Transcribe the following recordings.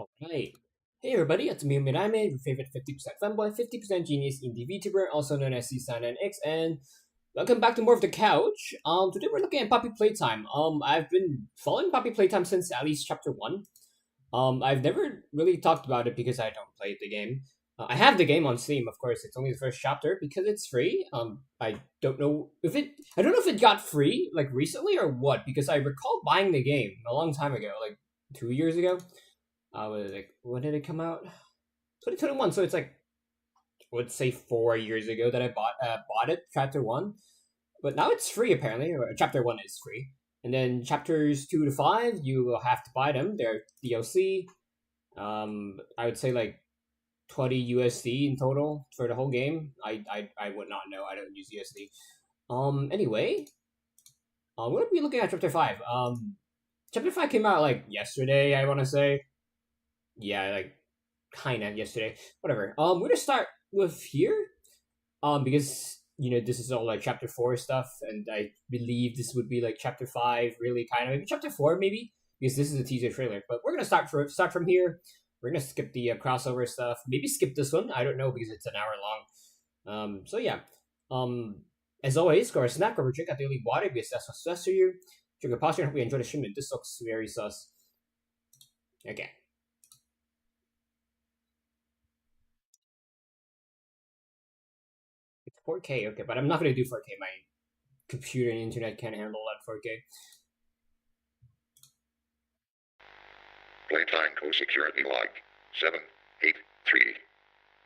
Alright. Hey everybody, it's me, Mirame, your favorite 50% fanboy, 50% genius indie VTuber, also known as C9X, and welcome back to more of the couch. Today we're looking at Poppy Playtime. I've been following Poppy Playtime since at least chapter 1. I've never really talked about it because I don't play the game. I have the game on Steam, of course. It's only the first chapter because it's free. I don't know if it got free like recently or what, because I recall buying the game a long time ago, like 2 years ago. When did it come out? 2021. So it's like, I would say 4 years ago that I bought it, chapter 1. But now it's free apparently. Or chapter 1 is free, and then chapters 2 to 5 you will have to buy them. They're DLC. I would say like 20 USD in total for the whole game. I would not know. I don't use USD. Anyway, we're gonna be looking at chapter 5. Chapter 5 came out like yesterday, I want to say. Yeah, like kinda yesterday. Whatever. We're gonna start with here. Because this is all like chapter 4 stuff, and I believe this would be like chapter 5, really kind of maybe chapter 4 maybe, because this is a teaser trailer. But we're gonna start from here. We're gonna skip the crossover stuff. Maybe skip this one. I don't know because it's an hour long. So yeah. As always, grab a snack, grab a drink, at daily water because that's what's best for you. Drink a posture and hope you enjoy the stream. This looks very sus. Okay. It's 4K, okay, but I'm not gonna do 4K. My computer and internet can't handle that 4K. Playtime Co security log 783.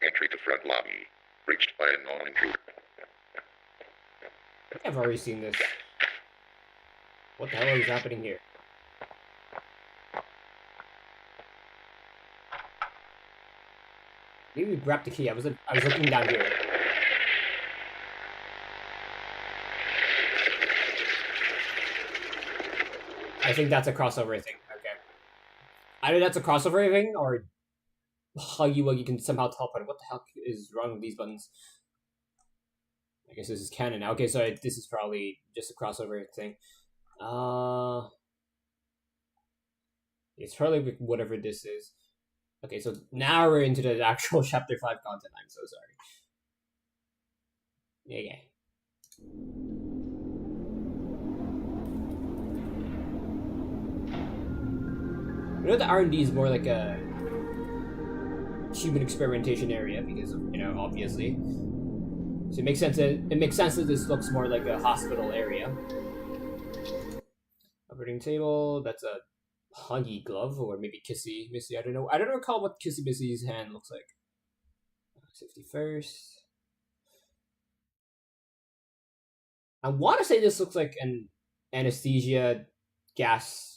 Entry to front lobby. Reached by a non-intruder. I've already seen this. What the hell is happening here? Maybe we grabbed the key. I was looking down here. I think that's a crossover thing. Okay. Either that's a crossover thing, or Huggy can somehow teleport. What the hell is wrong with these buttons? I guess this is canon now. Okay, so this is probably just a crossover thing. It's probably whatever this is. Okay, so now we're into the actual chapter 5 content. I'm so sorry. Yeah. The R&D is more like a human experimentation area because of, obviously. So it makes sense that this looks more like a hospital area. Operating table, that's a Huggy glove, or maybe Kissy Missy, I don't know. I don't recall what Kissy Missy's hand looks like. Safety first. I want to say this looks like an anesthesia gas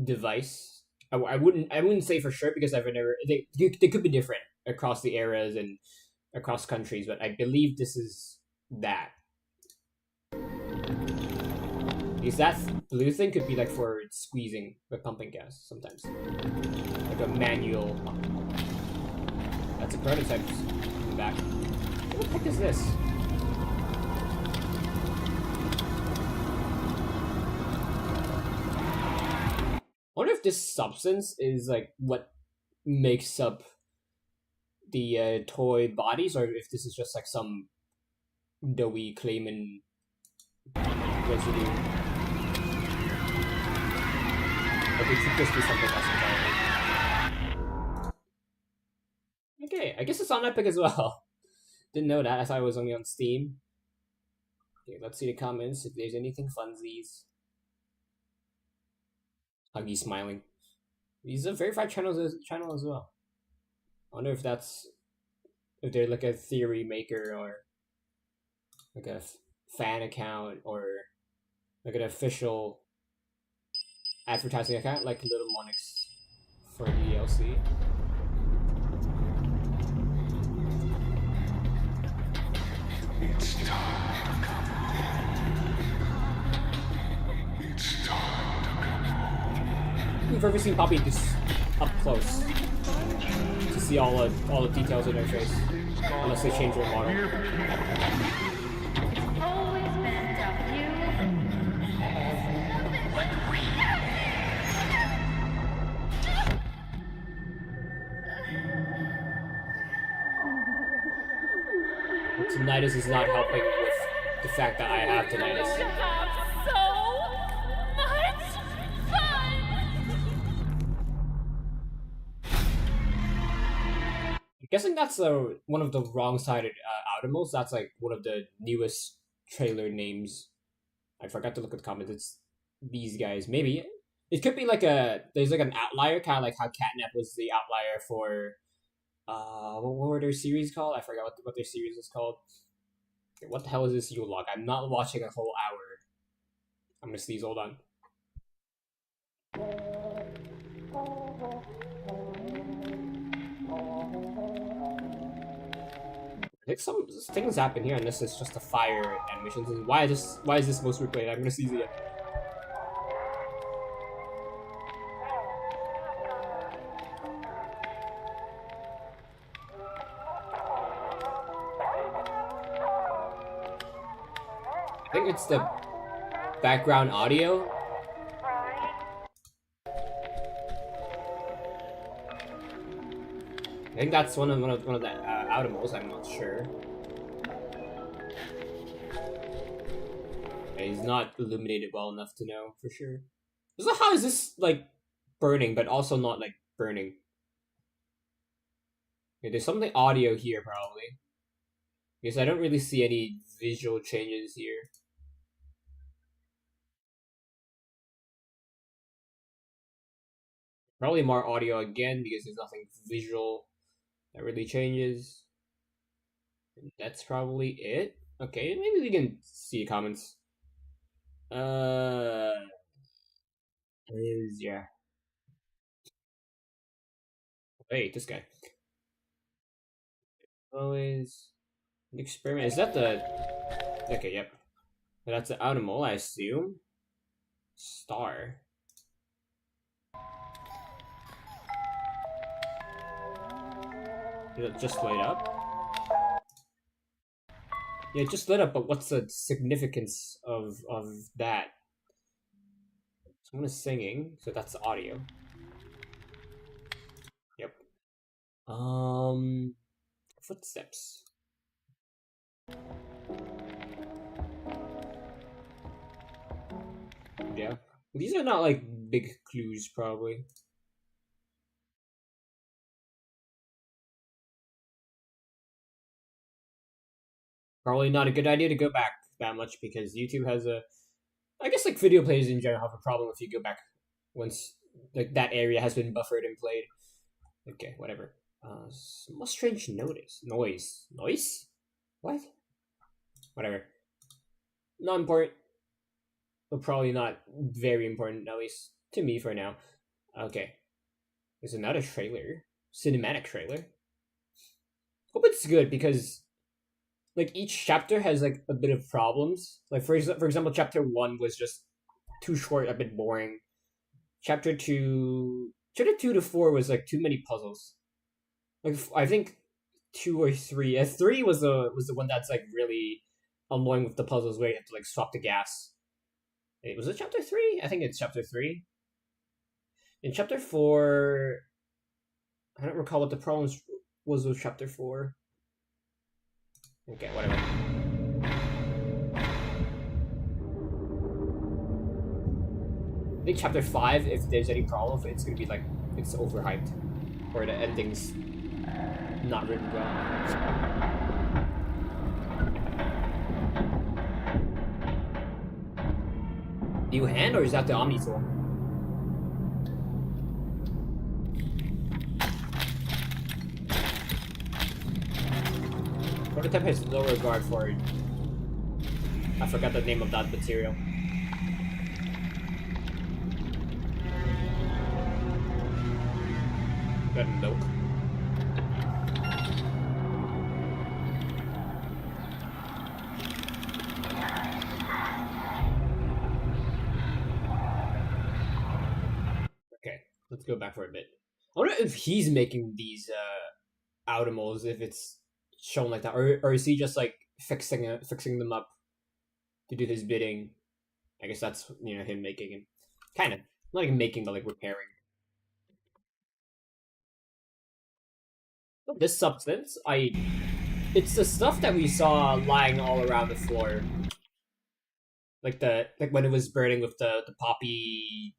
device. I wouldn't say for sure because I've never. They could be different across the eras and across countries, but I believe this is that. Because that blue thing could be like for squeezing the pumping gas sometimes, like a manual pump. That's a prototype in the back. What the heck is this? I wonder if this substance is like what makes up the toy bodies, or if this is just like some doughy Clayman residue. Or it could just be something else entirely. Okay, I guess it's on Epic as well. Didn't know that. I thought it was only on Steam. Okay, let's see the comments if there's anything funsies. Huggy smiling. He's a verified channel as well. I wonder if they're like a theory maker or like a fan account or like an official advertising account like Little Monix for DLC. It's time to come home. It's time to come home. We've ever seen Poppy this up close to see all the details in her face, unless they change her model. Always been of you. tinnitus is not helping with the fact that I have We're going to tinnitus. have so much fun! I'm guessing that's one of the wrong-sided Automals. That's like one of the newest trailer names. I forgot to look at the comments. It's these guys. Maybe it could be like there's like an outlier, kind of like how Catnap was the outlier for what were their series called? I forgot what their series was called. Okay, what the hell is this Yule log? I'm not watching a whole hour. I'm gonna sneeze. Hold on. I think some things happen here, and this is just a fire animation. Why is this most replayed? I'm gonna sneeze again. I think it's the background audio. I think that's one of the Automals. I'm not sure. Yeah, he's not illuminated well enough to know for sure. So how is this like burning, but also not like burning? Okay, there's something audio here probably. Because I don't really see any visual changes here. Probably more audio again because there's nothing visual that really changes. And that's probably it. Okay, maybe we can see comments. Is yeah. Wait, this guy. Always an experiment. Is that the? Okay, yep. That's the animal, I assume. Star. Did it just light up? Yeah, it just lit up, but what's the significance of that? Someone is singing, so that's the audio. Yep. Footsteps. Yeah. These are not like big clues, probably. Probably not a good idea to go back that much because YouTube has a. I guess like video players in general have a problem if you go back once like that area has been buffered and played. Okay, whatever. Some strange noise. What? Whatever. Not important, but probably not very important, at least to me for now. Okay, there's another trailer, cinematic trailer. Hope it's good because like each chapter has like a bit of problems. Like for example, chapter 1 was just too short, a bit boring. Chapter 2 to 4 was like too many puzzles. Like I think 2 or 3. 3 was the one that's like really annoying with the puzzles where you have to like swap the gas. Was it chapter 3? I think it's chapter 3. In chapter 4, I don't recall what the problems was with chapter 4. Okay, whatever. I think chapter 5, if there's any problem, it's gonna be like it's overhyped. Or the ending's not written well. New hand, or is that the Omni tool? Prototype has no regard for it. I forgot the name of that material. Got milk. Okay, let's go back for a bit. I wonder if he's making these Automals, if it's shown like that, or is he just like fixing them up to do his bidding? I guess that's him making it, kind of not like making, but like repairing. This substance, I It's the stuff that we saw lying all around the floor. Like when it was burning with the poppy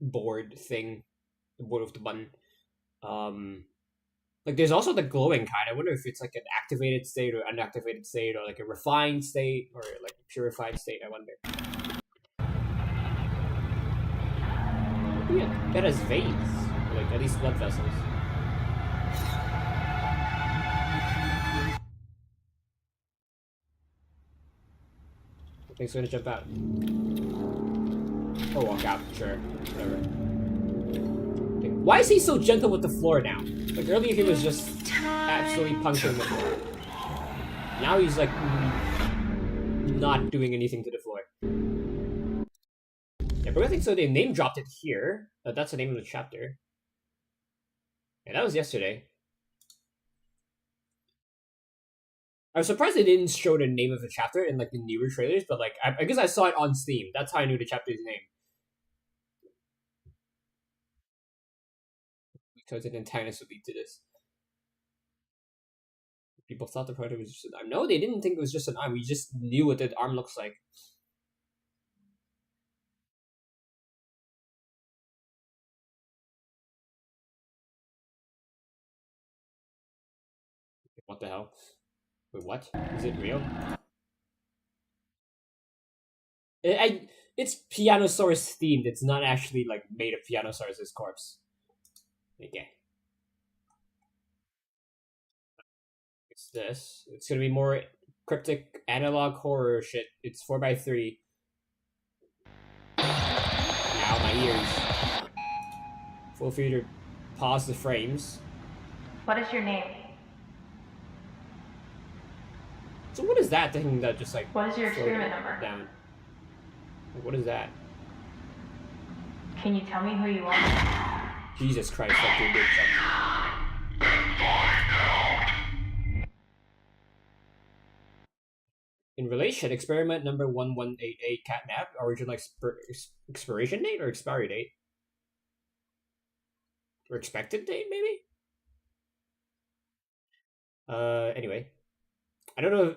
board thing. The board with the button. Like there's also the glowing kind. I wonder if it's like an activated state or unactivated state or like a refined state or like a purified state, I wonder. Yeah, that has veins. Or like at least blood vessels. Thing's gonna jump out. Or walk out, sure. Whatever. Why is he so gentle with the floor now? Like earlier he was just absolutely punching the floor. Now he's like not doing anything to the floor. Yeah, but I think so they name dropped it here. That's the name of the chapter. Yeah, that was yesterday. I was surprised they didn't show the name of the chapter in like the newer trailers, but like I guess I saw it on Steam. That's how I knew the chapter's name. Because an antagonist would lead to this. People thought the project was just an arm. No, they didn't think it was just an arm. We just knew what the arm looks like. What the hell? Wait, what? Is it real? It's Pianosaurus themed. It's not actually like made of Pianosaurus's corpse. Okay. It's this. It's gonna be more cryptic analog horror shit. It's 4x3. Now my ears. Feel free to pause the frames. What is your name? So what is that thing that just like... What is your experiment number? Down. What is that? Can you tell me who you are? Jesus Christ, that dude did something. In relation, experiment number 1188 catnap, original expiration date or expiry date? Or expected date, maybe? Anyway. I don't know.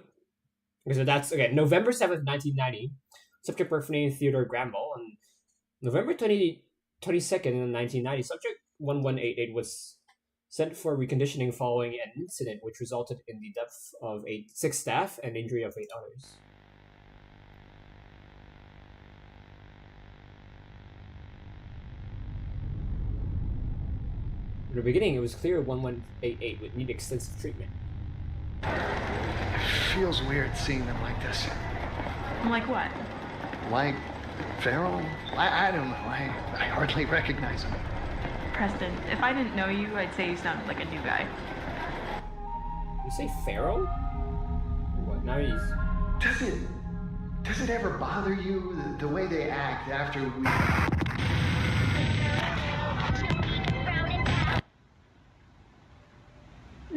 Because that's, okay, November 7th, 1990. Subject birth name Theodore Gramble. And November 22nd, 1990, subject 1188 was sent for reconditioning following an incident which resulted in the death of 6 staff and injury of 8 others. In the beginning, it was clear 1188 would need extensive treatment. It feels weird seeing them like this. Like what? Like feral? I don't know. I hardly recognize them. Preston, if I didn't know you, I'd say you sounded like a new guy. You say Pharaoh? What? Now he's... Does it ever bother you the way they act after we...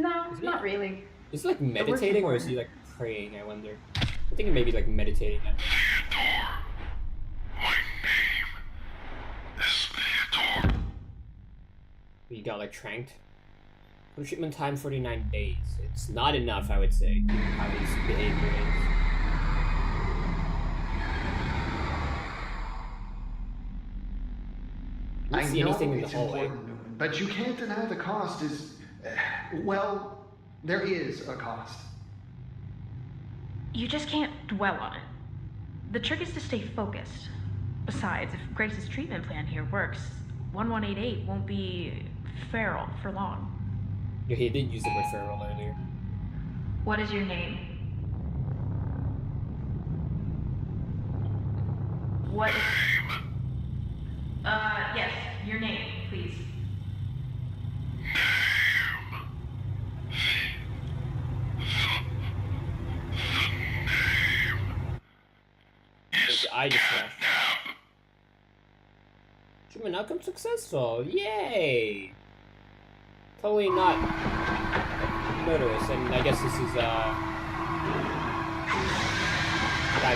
No, not really. Is he like meditating or is he like praying, I wonder? I think maybe like meditating. Theodore. My name is Theodore. He got like tranked. For treatment time 49 days. It's not enough, I would say, given how his behavior is. I don't see anything in the hallway. But you can't deny the cost is... well, there is a cost. You just can't dwell on it. The trick is to stay focused. Besides, if Grace's treatment plan here works, 1188 won't be feral for long. Yeah, he did use the word feral earlier. What is your name? What is... yes, your name, please. His eye just flashed. Treatment outcome successful! Yay! Totally not murderous, and I guess this is that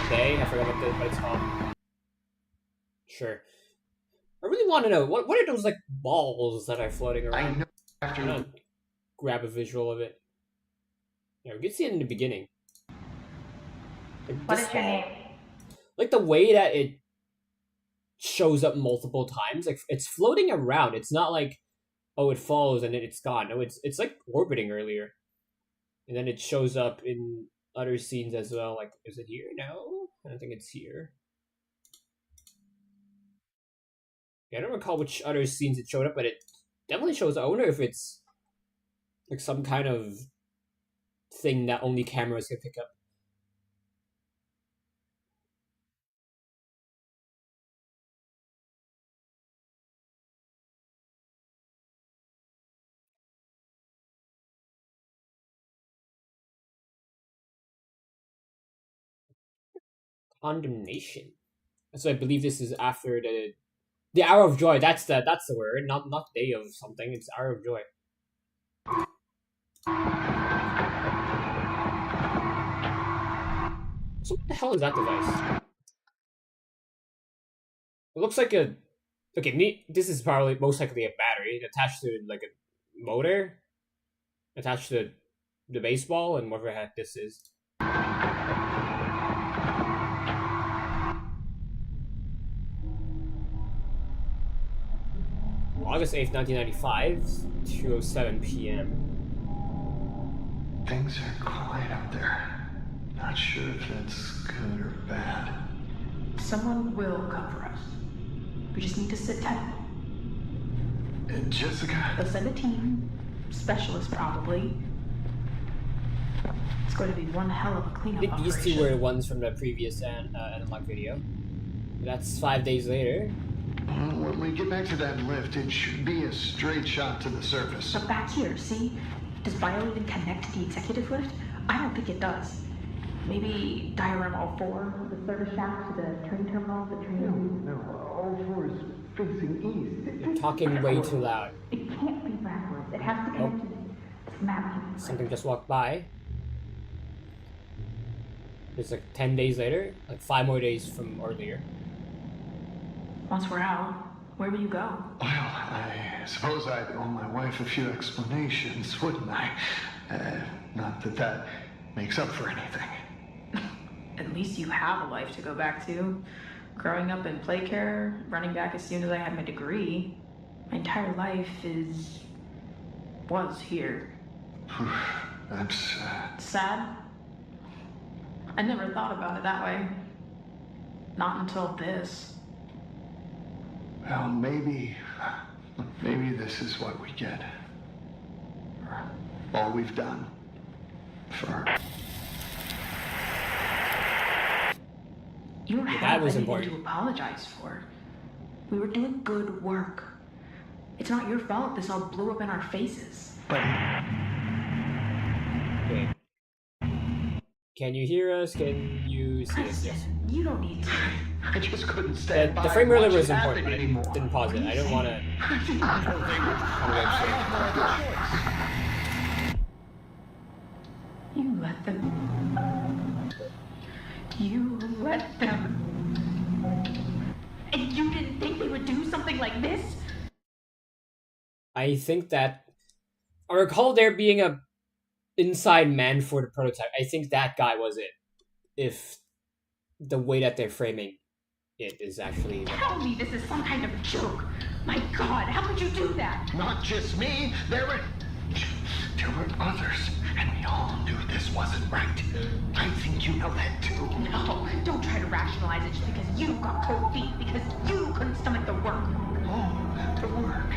day. I forgot what it's called. Sure. I really want to know what are those like balls that are floating around? I know after... grab a visual of it. Yeah, we can see it in the beginning. Like, What is your name? Like the way that it shows up multiple times, like it's floating around. It's not like, oh, it falls and then it's gone. No, it's like orbiting earlier, and then it shows up in other scenes as well. Like, is it here? No, I don't think it's here. Yeah, I don't recall which other scenes it showed up, but it definitely shows up. I wonder if it's like some kind of thing that only cameras can pick up. Condemnation. So I believe this is after the hour of joy. That's the word. Not day of something. It's hour of joy. So what the hell is that device? It looks like a. Okay, this is probably most likely a battery attached to like a motor, attached to the baseball, and whatever the heck this is. August 8th, 1995, 2:07 p.m. Things are quiet out there. Not sure if that's good or bad. Someone will come for us. We just need to sit tight. Jessica? They'll send a team, specialists probably. It's going to be one hell of a I cleanup think operation. these two were the ones from the previous unlock video. That's 5 days later. When we get back to that lift, it should be a straight shot to the surface. But back here, see? Does Bio even connect to the executive lift? I don't think it does. Maybe diorama 04, the service shaft to the train terminal, the train... No, all four is facing east. You're talking way too loud. It can't be backwards. It has to connect to this map. Something just walked by. It's like 10 days later, like 5 more days from earlier. Once we're out, where will you go? Well, I suppose I'd owe my wife a few explanations, wouldn't I? Not that that makes up for anything. At least you have a life to go back to. Growing up in play care, running back as soon as I had my degree. My entire life was here. That's, Sad? I never thought about it that way. Not until this. well, maybe this is what we get. For all we've done. For... You don't that have was anything important. to apologize for. We were doing good work. It's not your fault this all blew up in our faces. But Okay. Can you hear us? Can you see us? Yes. You don't need to. I just couldn't stand by The frame and earlier watch was it important, happen but I anymore. didn't pause it. I don't want to. I have no other choice. You let them. You let them. And you didn't think they would do something like this? I think that I recall there being a inside man for the prototype. I think that guy was it. If the way that they're framing it is actually Tell me this is some kind of joke. My God, how could you do that? Not just me. There were others, and we all knew this wasn't right. I think you know that too. No, don't try to rationalize it just because you got cold feet, because you couldn't stomach the work. Oh, the work.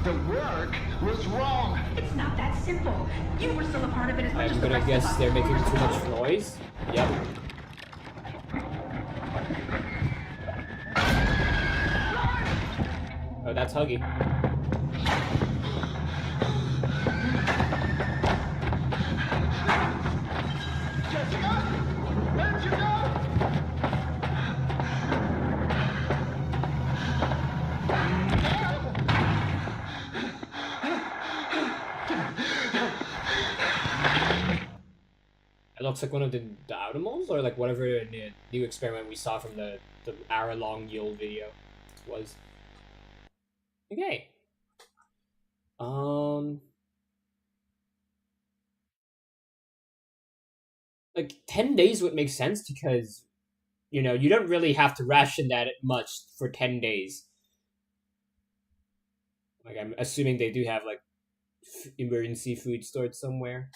The work was wrong. It's not that simple. You were still a part of it as much as I'm the gonna rest guess of us. they're making too much noise. Yep. Oh, that's Huggy. Jessica, where'd you go? It looks like one of the animals, or like whatever the new experiment we saw from the hour-long Yule video was. Okay. like 10 days would make sense because you know you don't really have to ration that much for 10 days. Like I'm assuming they do have like emergency food stored somewhere.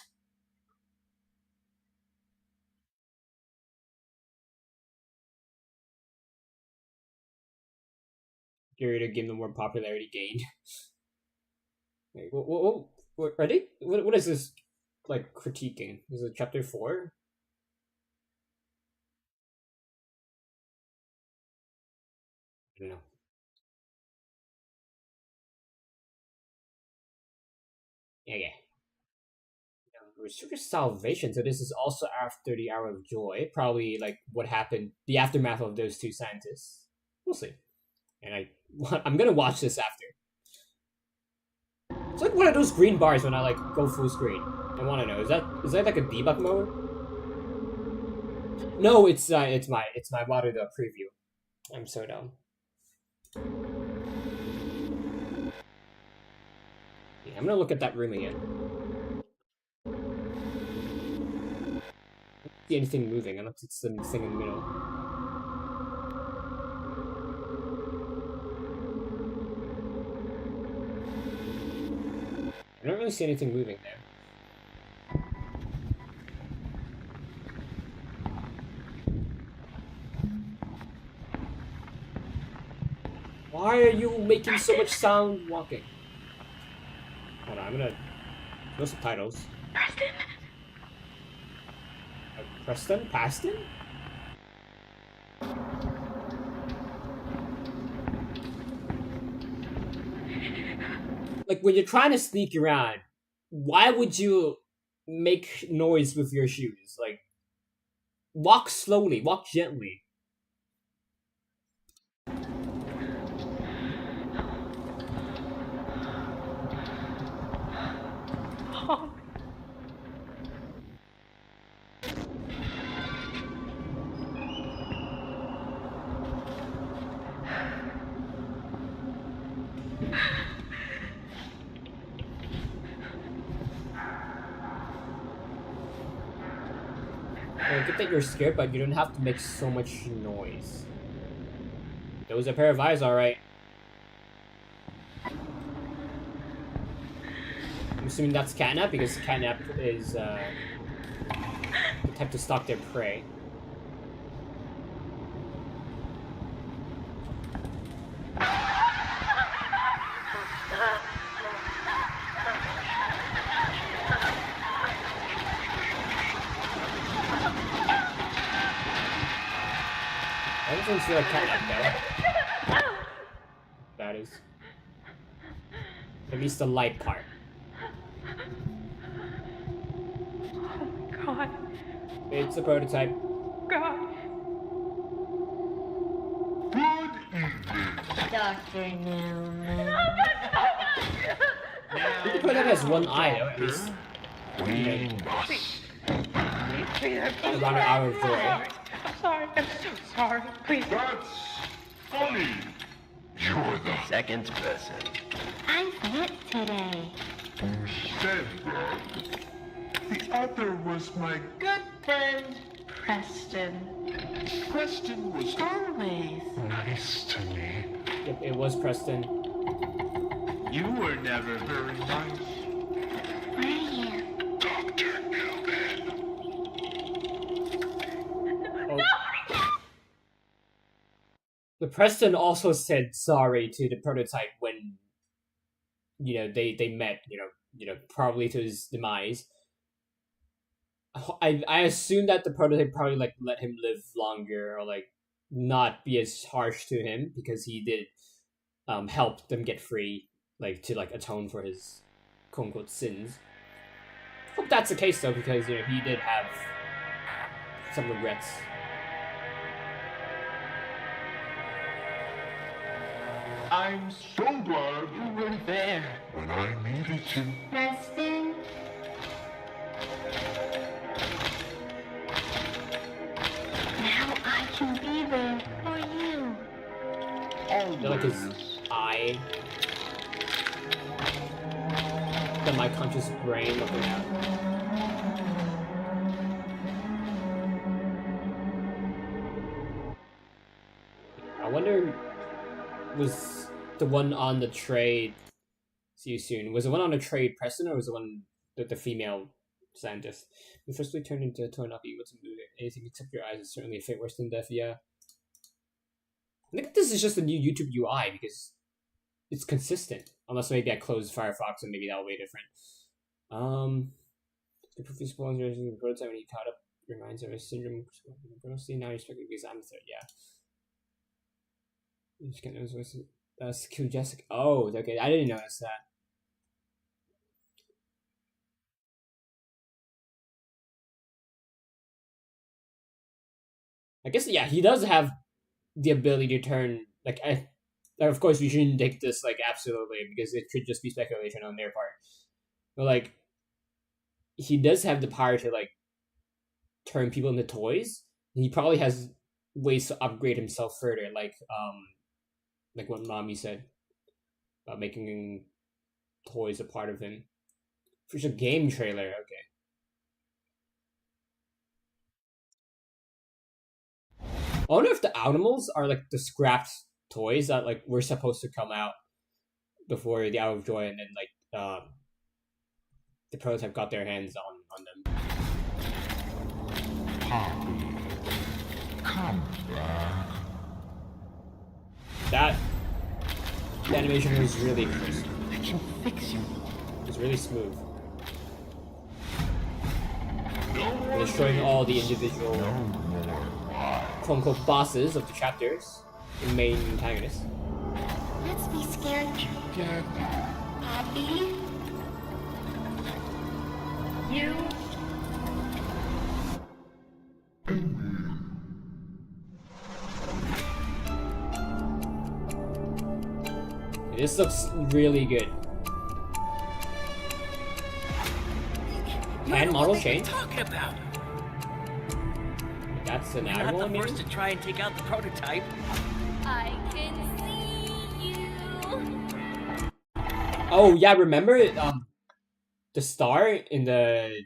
Period to give them more popularity gain. Wait, what are they? What is this like critiquing? Is it chapter 4? I don't know. Yeah. Restrict salvation. So this is also after the Hour of Joy. Probably like what happened, the aftermath of those two scientists. We'll see. And I'm gonna watch this after. It's like one of those green bars when I like go full screen. I want to know, is that like a debug mode? No, it's my water the preview. I'm so dumb. Yeah, I'm gonna look at that room again. I don't see anything moving unless it's the thing in the middle. I don't really see anything moving there. Why are you making so much sound walking? Hold on, I'm gonna... No subtitles. Preston? Preston? Paston? Like, when you're trying to sneak around, why would you make noise with your shoes? Like, walk slowly, walk gently. Oh. I get that you're scared, but you don't have to make so much noise. Those are a pair of eyes, alright. I'm assuming that's catnap, because catnap is the type to stalk their prey. I don't feel like catnap though. That is. At least the light part. Oh, God. It's a prototype. God. Good evening. Dr. Newman. The prototype has one eye though, at least. We must. Around an hour of joy. I'm sorry. I'm so sorry. Please. That's funny. You're the Second person. I'm fit today. said that. The other was my Good friend. Preston. Preston was Always. nice to me. Yep, it was Preston. You were never very nice. Where are you? Dr. Newman. Oh. The Preston also said sorry to the prototype when, you know, they met, you know, probably to his demise. I assume that the prototype probably like let him live longer or like not be as harsh to him because he did help them get free, like to like atone for his quote unquote sins. Hope that's the case though, because you know he did have some regrets. I'm so glad you were there when I needed you. Preston. Now I can be there for you. I feel like his eye, my conscious brain looking out. wonder, was the one on the tray? See you soon. Was the one on the tray Preston, or was the one with the female scientist? The first we turned into a toy, not be able to move it. Anything except your eyes is certainly a fate worse than death. Yeah. I think this is just a new YouTube UI because it's consistent. Unless maybe I closed Firefox and maybe that'll be different. The previous sponsors in the prototype when he caught up reminds of a syndrome. Now you're expecting to be examined third. Yeah. You just can't notice what's kill Jessica. Oh, okay. I didn't notice that. I guess yeah, he does have the ability to turn like of course we shouldn't take this like absolutely because it could just be speculation on their part. But like he does have the power to like turn people into toys. He probably has ways to upgrade himself further, like what Mommy said about making toys a part of him. For a game trailer, okay. I wonder if the animals are like the scrapped toys that like were supposed to come out before the Hour of Joy, and then like the prototype got their hands on them. Poppy, come back. That animation was really crisp. I can fix you. It was really smooth. Destroying all the individual quote-unquote bosses of the chapters, the main antagonists. Let's be scared. Get Poppy? You? This looks really good. Hand model change. Talking about? That's an You're animal, not the maybe? first to try and take out the prototype. I can see you. Oh yeah, remember the star in the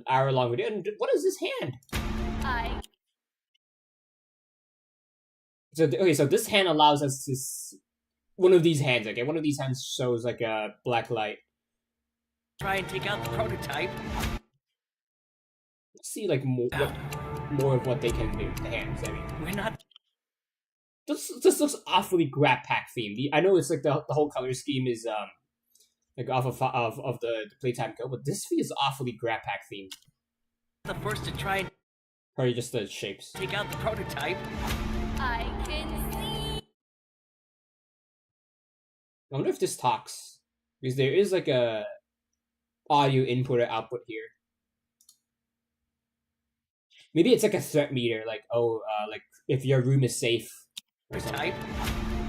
hour-long video? And what is this hand? I So okay, so this hand allows us to one of these hands. Okay, one of these hands shows like a black light. Try and take out the prototype. Let's see like more of what they can do. The hands. I mean, We're not. this looks awfully GrabPack themed. I know it's like the whole color scheme is like off of the Playtime Co, but this feels awfully GrabPack themed. The first to try and Probably just the shapes. take out the prototype. I can see. I wonder if this talks, because there is like a audio input or output here. Maybe it's like a threat meter, like like if your room is safe or something. Type.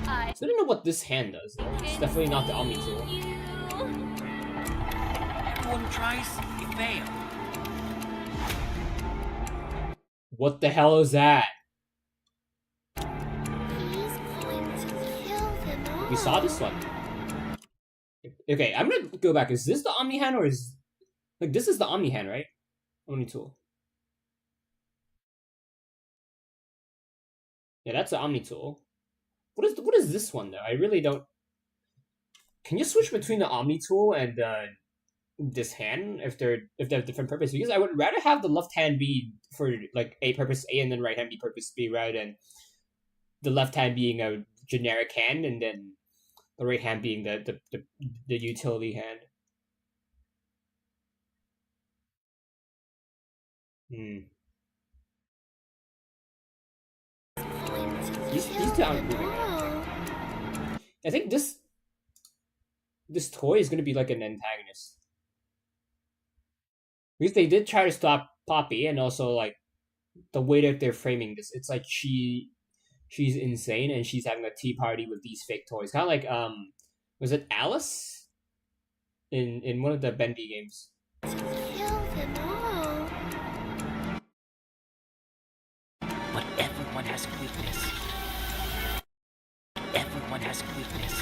I So I don't know what this hand does. Though. It's definitely not the Omni tool. Everyone tries, you fail. What the hell is that? He's going to kill them all. We saw this one. Okay, I'm gonna go back. Is this the Omni hand or is like this is the Omni hand, right? Omni tool. Yeah, that's the Omni tool. What is this one though? I really don't. Can you switch between the Omni tool and this hand if they have different purpose? Because I would rather have the left hand be for like a purpose A and then right hand be purpose B rather than the left hand being a generic hand and then the right hand being the utility hand. These two aren't moving. I think this toy is gonna be like an antagonist. Because they did try to stop Poppy, and also like the way that they're framing this, it's like she's insane and she's having a tea party with these fake toys. Kinda like was it Alice? In one of the Bendy games. To kill them all. But everyone has a weakness. Everyone has a weakness.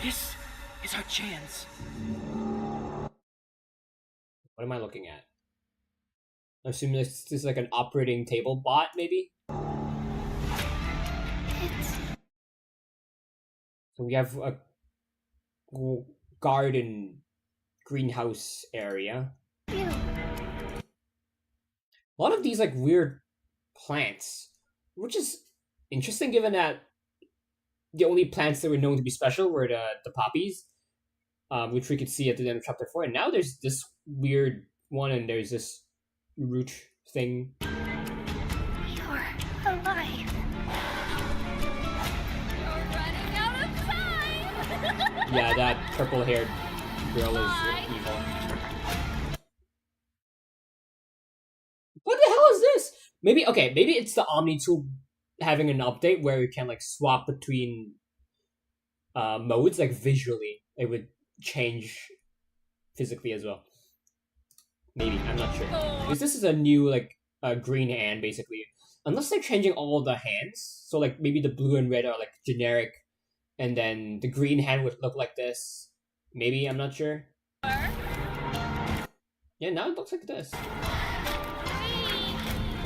This is our chance. What am I looking at? I'm assuming this is like an operating table bot, maybe? So we have a garden greenhouse area. Ew. A lot of these like weird plants, which is interesting given that the only plants that were known to be special were the poppies, which we could see at the end of chapter 4. And now there's this weird one, and there's this root thing. You're alive. You're running out of time. Yeah, that purple-haired girl is evil. What the hell is this? Maybe it's the Omni tool having an update where you can like swap between modes, like visually. It would change physically as well. Maybe, I'm not sure. Because this is a new like green hand basically. Unless they're changing all the hands. So like maybe the blue and red are like generic, and then the green hand would look like this. Maybe, I'm not sure. Yeah, now it looks like this.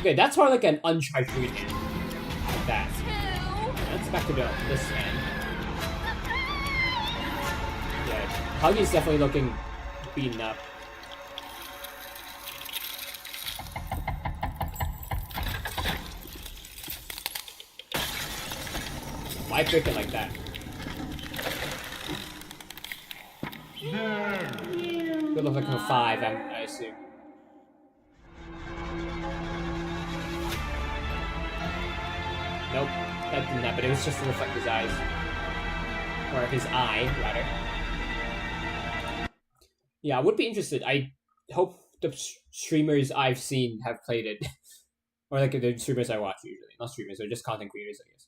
Okay, that's more like an uncharged green hand. Like that. Let's back to this hand. Yeah, Huggy's definitely looking beaten up. Why pick it like that? Could look like a 5, I assume. Nope, that didn't happen. It was just to reflect his eyes. Or his eye, rather. Yeah, I would be interested. I hope the streamers I've seen have played it. Or like the streamers I watch usually. Not streamers, they're just content creators, I guess.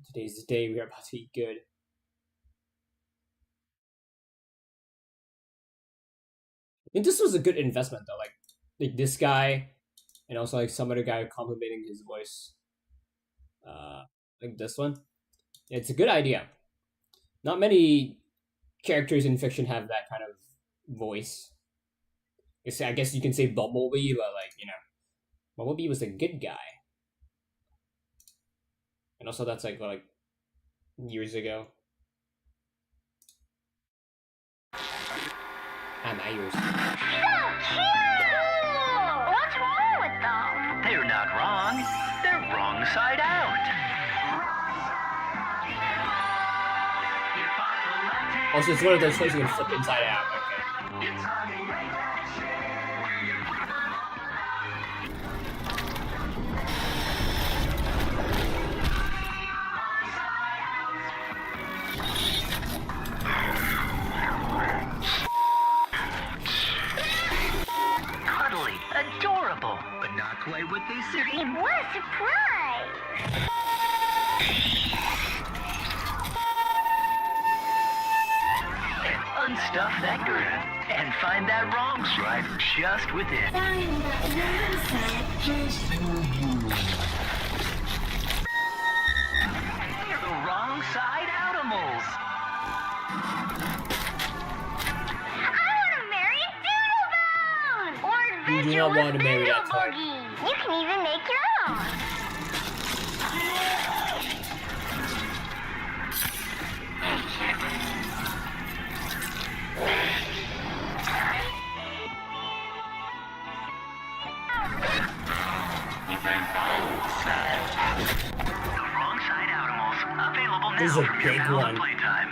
Today's the day we are about to eat good. I think this was a good investment though, like this guy, and also like some other guy complimenting his voice. Like this one. It's a good idea. Not many characters in fiction have that kind of voice. I guess you can say Bumblebee, but like, you know, Bumblebee was a good guy. And also that's like years ago. My ears. So cute! What's wrong with them? They're not wrong. They're wrong side out. Also, it's one of those toys you can flip inside out. Okay. Cuddly, adorable, but not quite what they seem. What a surprise! Unstuff that girl and find that wrong side just within. Find that wrong side just They're the wrong side animals. I want to marry a doodle bone! Or You do not want to marry that toy. boogie. You can even make your own. The wrong side animals available now This is a from your big pal at one. Playtime.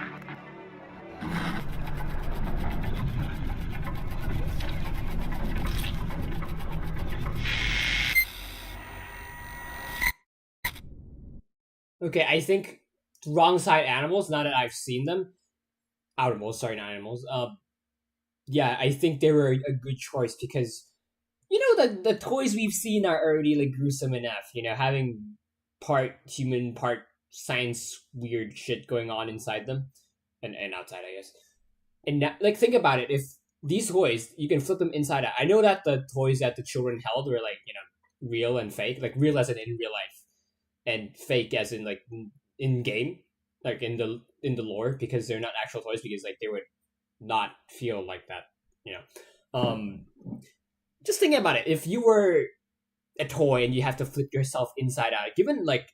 Okay, I think wrong side animals, now that I've seen them. Animals, sorry, not animals. Yeah, I think they were a good choice because, you know, the toys we've seen are already like gruesome enough, you know, having part human, part science weird shit going on inside them. And outside, I guess. And now, like, think about it. If these toys, you can flip them inside out. I know that the toys that the children held were like, you know, real and fake. Like, real as in real life. And fake as in, like, in game. like in the lore, because they're not actual toys, because like they would not feel like that, you know. Just thinking about it, if you were a toy and you have to flip yourself inside out, given like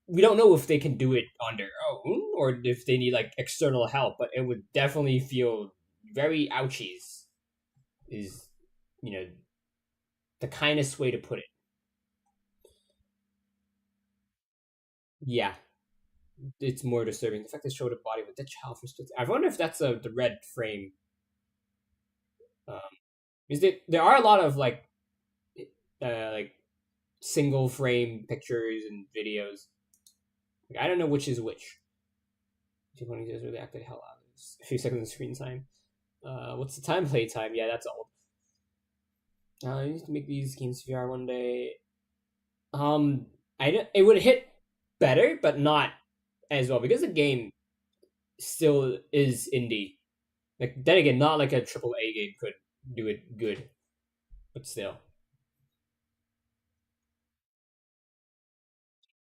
we don't know if they can do it on their own or if they need like external help, but it would definitely feel very ouchies, is, you know, the kindest way to put it. Yeah, it's more disturbing. The fact they showed a body with the child for split. I wonder if that's the red frame. Is there are a lot of like single frame pictures and videos. Like, I don't know which is which. 220 just really acted hell out. A few seconds of screen time. What's the time? Playtime. Yeah, that's old. I need to make these games VR one day. It would hit better, but not as well, because the game still is indie. Like, then again, not like a AAA game could do it good, but still.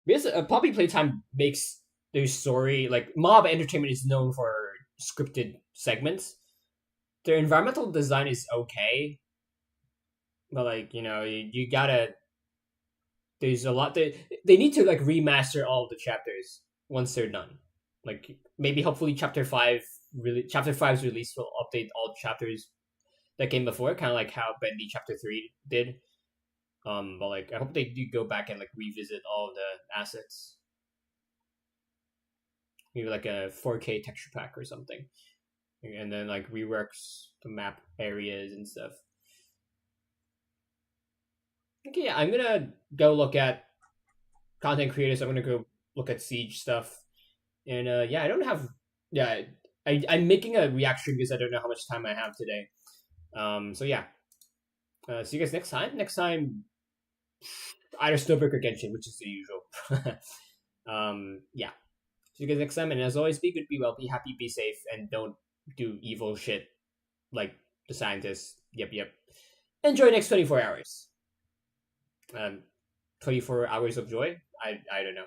Because Poppy Playtime makes their story, like Mob Entertainment is known for scripted segments. Their environmental design is okay, but like, you know, you gotta. There's a lot they need to like remaster all of the chapters once they're done. Like maybe hopefully chapter 5's release will update all chapters that came before, kind of like how Bendy chapter 3 did. But like I hope they do go back and like revisit all of the assets. Maybe like a 4K texture pack or something, and then like reworks the map areas and stuff. Okay, I'm gonna go look at content creators. I'm gonna go look at Siege stuff, and yeah, I don't have I'm making a reaction because I don't know how much time I have today. So yeah, see you guys next time. Next time, either Snowbreak or Genshin, which is the usual. Yeah. See you guys next time, and as always, be good, be well, be happy, be safe, and don't do evil shit like the scientists. Yep. Enjoy next 24 hours. 24 hours of joy? I don't know.